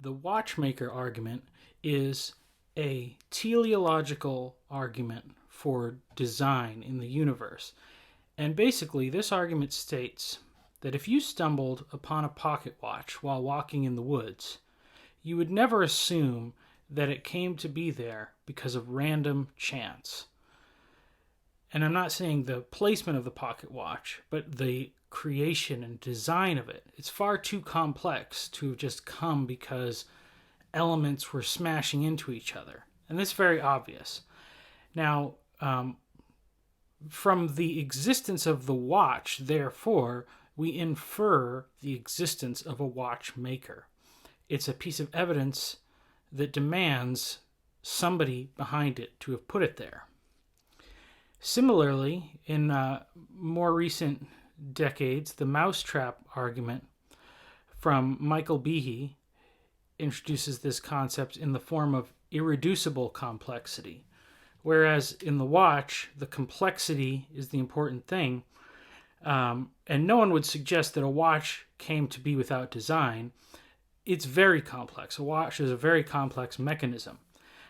The watchmaker argument is a teleological argument for design in the universe. And basically, this argument states that if you stumbled upon a pocket watch while walking in the woods, you would never assume that it came to be there because of random chance. And I'm not saying the placement of the pocket watch, but the creation and design of it. It's far too complex to have just come because elements were smashing into each other. And this is very obvious. Now, from the existence of the watch, therefore, we infer the existence of a watchmaker. It's a piece of evidence that demands somebody behind it to have put it there. Similarly, in more recent decades, the mousetrap argument from Michael Behe introduces this concept in the form of irreducible complexity. Whereas in the watch, the complexity is the important thing, and no one would suggest that a watch came to be without design. It's very complex. A watch is a very complex mechanism.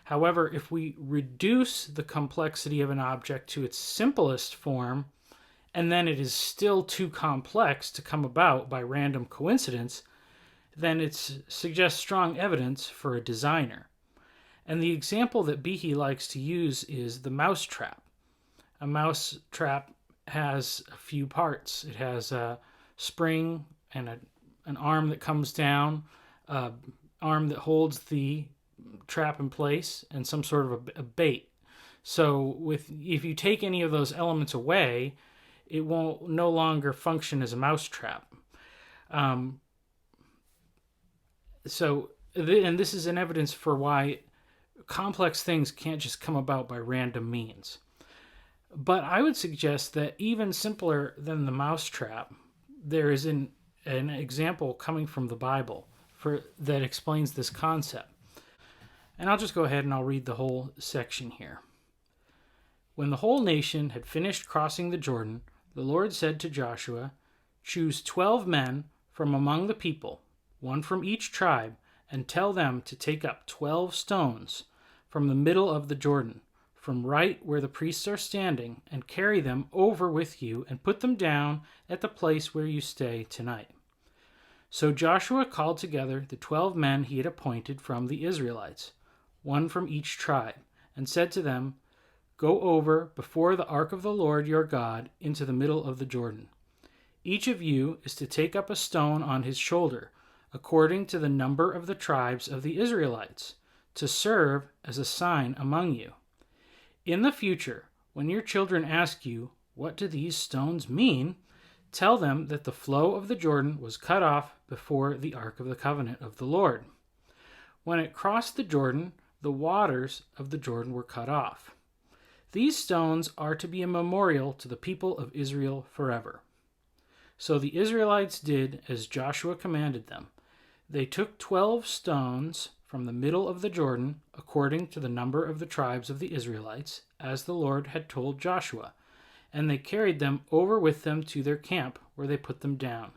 However, if we reduce the complexity of an object to its simplest form, and then it is still too complex to come about by random coincidence, then it suggests strong evidence for a designer. And the example that Behe likes to use is the mousetrap. A mousetrap has a few parts. It has a spring and an arm that comes down, an arm that holds the trap in place, and some sort of a bait. So if you take any of those elements away, it won't no longer function as a mousetrap. And this is an evidence for why complex things can't just come about by random means. But I would suggest that even simpler than the mousetrap, there is an example coming from the Bible that explains this concept. And I'll just go ahead and I'll read the whole section here. When the whole nation had finished crossing the Jordan, the Lord said to Joshua, "Choose 12 men from among the people, one from each tribe, and tell them to take up 12 stones from the middle of the Jordan, from right where the priests are standing, and carry them over with you and put them down at the place where you stay tonight." So Joshua called together the 12 men he had appointed from the Israelites, one from each tribe, and said to them, "Go over before the ark of the Lord your God into the middle of the Jordan. Each of you is to take up a stone on his shoulder, according to the number of the tribes of the Israelites, to serve as a sign among you. In the future, when your children ask you, 'What do these stones mean?' tell them that the flow of the Jordan was cut off before the ark of the covenant of the Lord. When it crossed the Jordan, the waters of the Jordan were cut off. These stones are to be a memorial to the people of Israel forever." So the Israelites did as Joshua commanded them. They took 12 stones from the middle of the Jordan, according to the number of the tribes of the Israelites, as the Lord had told Joshua, and they carried them over with them to their camp, where they put them down.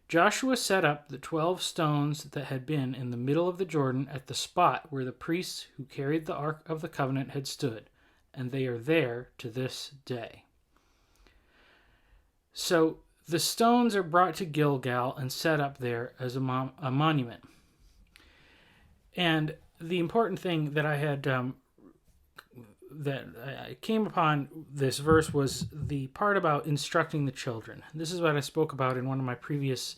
Joshua set up the 12 stones that had been in the middle of the Jordan at the spot where the priests who carried the Ark of the Covenant had stood, and they are there to this day. So the stones are brought to Gilgal and set up there as a monument. And the important thing that I had that I came upon this verse was the part about instructing the children. This is what I spoke about in one of my previous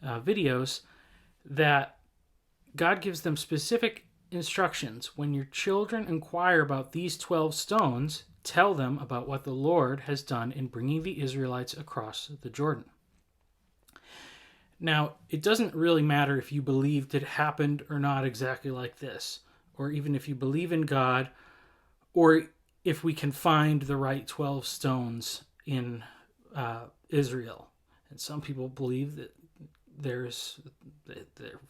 videos, that God gives them specific instructions. When your children inquire about these 12 stones, tell them about what the Lord has done in bringing the Israelites across the Jordan. Now, it doesn't really matter if you believed it happened or not exactly like this, or even if you believe in God, or if we can find the right 12 stones in Israel. And some people believe that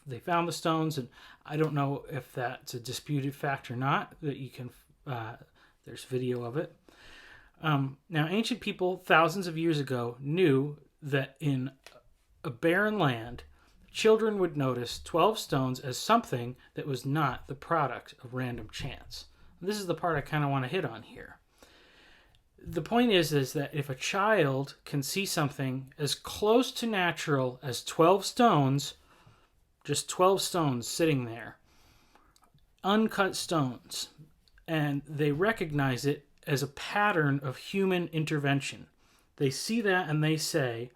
they found the stones, and I don't know if that's a disputed fact or not, that you can, there's video of it. Now, ancient people thousands of years ago knew that in a barren land, children would notice 12 stones as something that was not the product of random chance. This is the part I kind of want to hit on here. The point is that if a child can see something as close to natural as 12 stones, just 12 stones sitting there, uncut stones, and they recognize it as a pattern of human intervention, they see that and they say,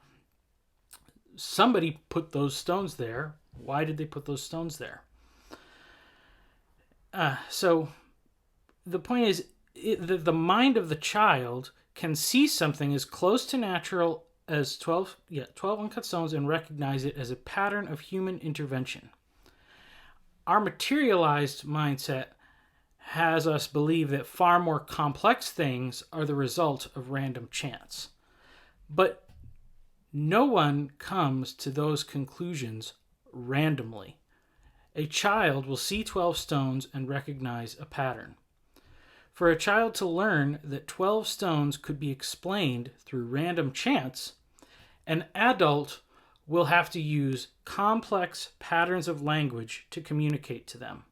somebody put those stones there. Why did they put those stones there? So the point is, the mind of the child can see something as close to natural as 12 uncut stones and recognize it as a pattern of human intervention. Our materialized mindset has us believe that far more complex things are the result of random chance. But no one comes to those conclusions randomly. A child will see 12 stones and recognize a pattern. For a child to learn that 12 stones could be explained through random chance, an adult will have to use complex patterns of language to communicate to them.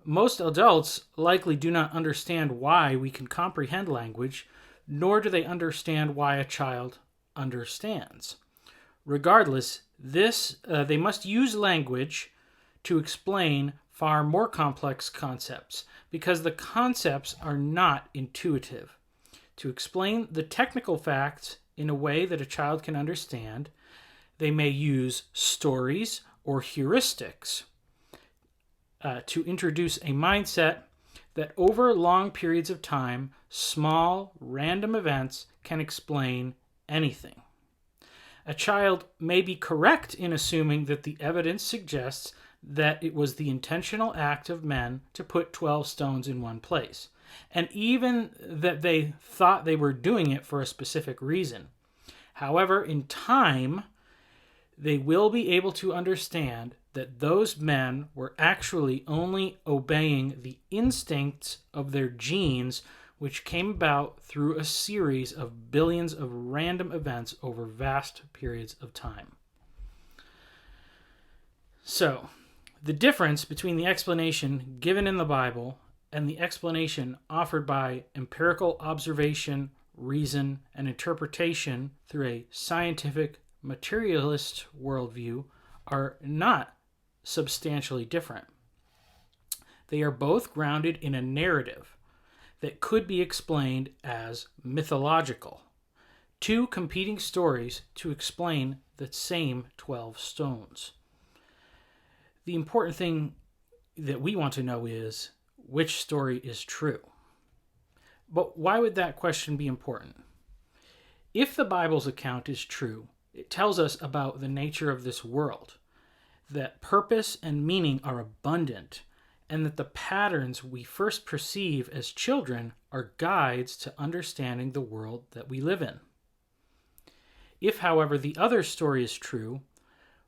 Most adults likely do not understand why we can comprehend language, nor do they understand why a child understands. Regardless, they must use language to explain far more complex concepts, because the concepts are not intuitive. To explain the technical facts in a way that a child can understand, they may use stories or heuristics to introduce a mindset that over long periods of time, small, random events can explain anything. A child may be correct in assuming that the evidence suggests that it was the intentional act of men to put 12 stones in one place, and even that they thought they were doing it for a specific reason. However, in time, they will be able to understand that those men were actually only obeying the instincts of their genes, which came about through a series of billions of random events over vast periods of time. So, the difference between the explanation given in the Bible and the explanation offered by empirical observation, reason, and interpretation through a scientific materialist worldview are not substantially different. They are both grounded in a narrative that could be explained as mythological. Two competing stories to explain the same 12 stones. The important thing that we want to know is which story is true. But why would that question be important? If the Bible's account is true, it tells us about the nature of this world, that purpose and meaning are abundant, and that the patterns we first perceive as children are guides to understanding the world that we live in. If, however, the other story is true,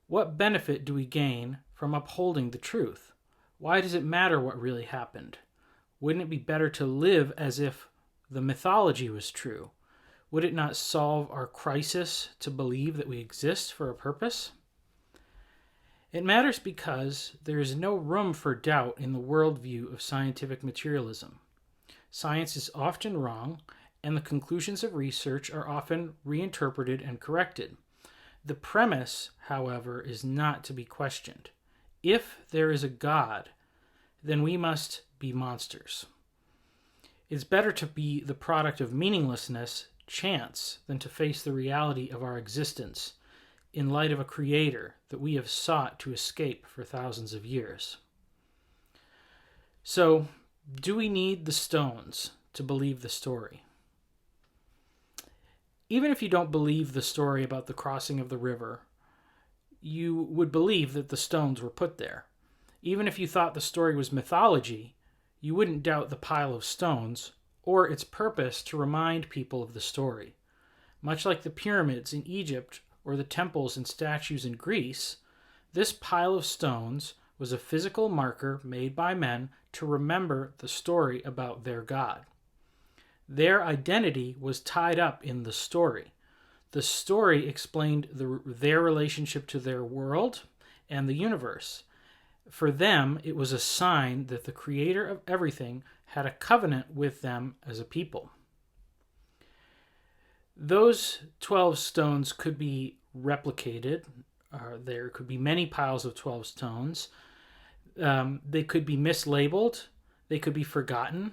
what benefit do we gain from upholding the truth? Why does it matter what really happened? Wouldn't it be better to live as if the mythology was true? Would it not solve our crisis to believe that we exist for a purpose? It matters because there is no room for doubt in the worldview of scientific materialism. Science is often wrong, and the conclusions of research are often reinterpreted and corrected. The premise, however, is not to be questioned. If there is a God, then we must be monsters. It's better to be the product of meaninglessness, chance, than to face the reality of our existence in light of a creator that we have sought to escape for thousands of years. So, do we need the stones to believe the story? Even if you don't believe the story about the crossing of the river, you would believe that the stones were put there. Even if you thought the story was mythology, you wouldn't doubt the pile of stones or its purpose to remind people of the story. Much like the pyramids in Egypt or the temples and statues in Greece, this pile of stones was a physical marker made by men to remember the story about their God. Their identity was tied up in the story. The story explained their relationship to their world, and the universe. For them, it was a sign that the creator of everything had a covenant with them as a people. Those 12 stones could be replicated. There could be many piles of 12 stones. They could be mislabeled. They could be forgotten.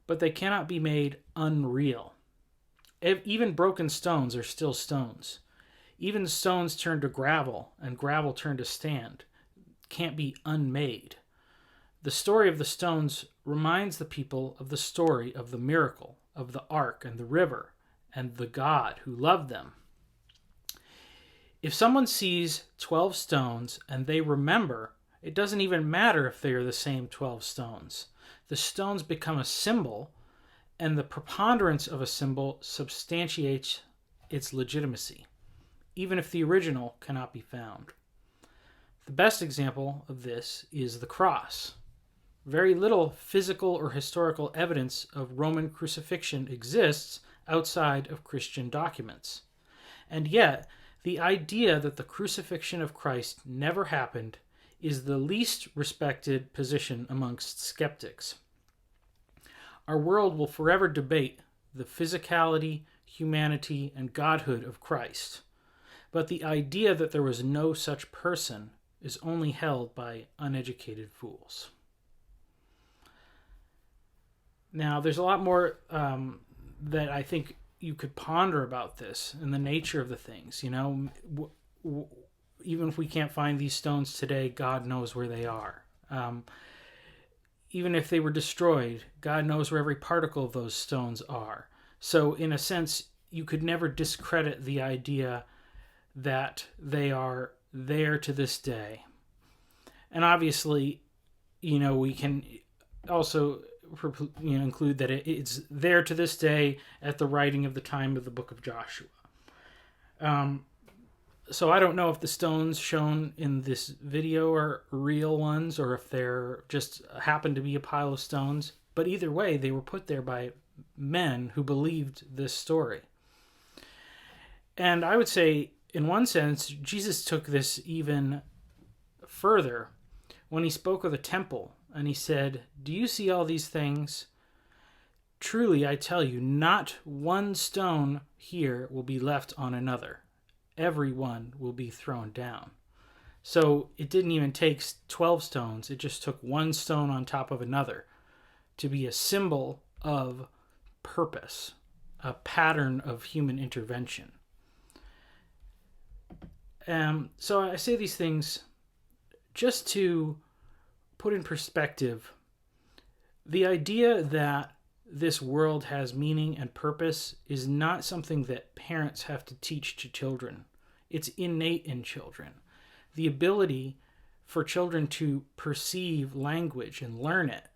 But they cannot be made unreal. Even broken stones are still stones. Even stones turned to gravel and gravel turned to sand can't be unmade. The story of the stones reminds the people of the story of the miracle, of the ark and the river, and the God who loved them. If someone sees 12 stones and they remember, it doesn't even matter if they are the same 12 stones. The stones become a symbol, and the preponderance of a symbol substantiates its legitimacy, even if the original cannot be found. The best example of this is the cross. Very little physical or historical evidence of Roman crucifixion exists outside of Christian documents. And yet, the idea that the crucifixion of Christ never happened is the least respected position amongst skeptics. Our world will forever debate the physicality, humanity, and godhood of Christ. But the idea that there was no such person is only held by uneducated fools. Now, there's a lot more that I think you could ponder about this and the nature of the things. You know, even if we can't find these stones today, God knows where they are. Even if they were destroyed, God knows where every particle of those stones are. So, in a sense, you could never discredit the idea that they are there to this day. And obviously, you know, we can also include that it's there to this day at the writing of the time of the book of Joshua. So I don't know if the stones shown in this video are real ones or if they're just happen to be a pile of stones. But either way, they were put there by men who believed this story. And I would say, in one sense, Jesus took this even further when he spoke of the temple. And he said, "Do you see all these things? Truly, I tell you, not one stone here will be left on another. Every one will be thrown down." So it didn't even take 12 stones. It just took one stone on top of another to be a symbol of purpose, a pattern of human intervention. So I say these things just to put in perspective the idea that this world has meaning and purpose is not something that parents have to teach to children. It's innate in children. The ability for children to perceive language and learn it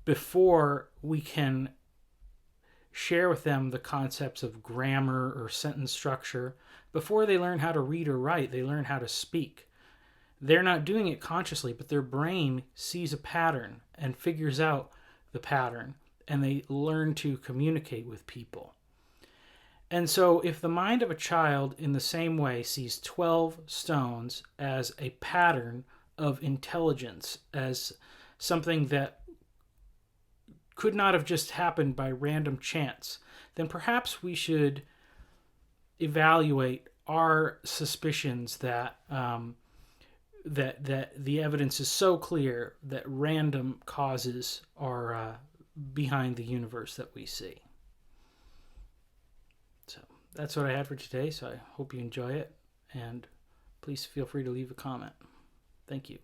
before we can share with them the concepts of grammar or sentence structure. Before they learn how to read or write, they learn how to speak. They're not doing it consciously, but their brain sees a pattern and figures out the pattern, and they learn to communicate with people. And so if the mind of a child in the same way sees 12 stones as a pattern of intelligence, as something that could not have just happened by random chance, then perhaps we should evaluate our suspicions that that the evidence is so clear that random causes are behind the universe that we see. So that's what I had for today. So I hope you enjoy it, and please feel free to leave a comment. Thank you.